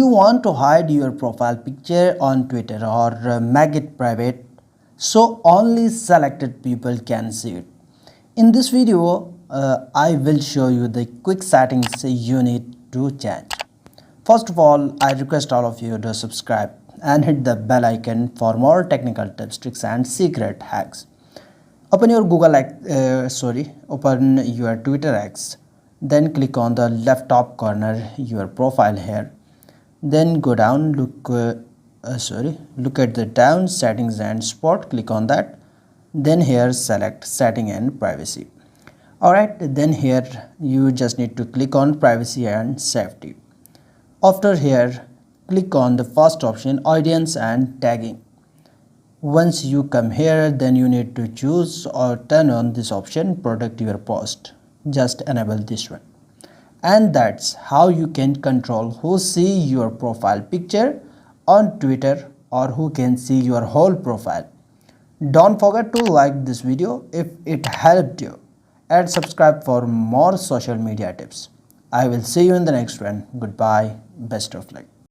you want to hide your profile picture on Twitter or make it private so only selected people can see it? In this video, I will show you the quick settings you need to change. First of all, I request all of you to subscribe and hit the bell icon for more technical tips, tricks and secret hacks. Open your open your Twitter X. Then click on the left top corner your profile here. Then go down, look at the down settings and spot, click on that. Then here select setting and privacy. Alright, then here you just need to click on privacy and safety. After here, click on the first option, audience and tagging. Once you come here, then you need to choose or turn on this option, protect your post. Just enable this one. And that's how you can control who see your profile picture on Twitter or who can see your whole profile. Don't forget to like this video if it helped you and subscribe for more social media tips. I will see you in the next one. Goodbye. Best of luck.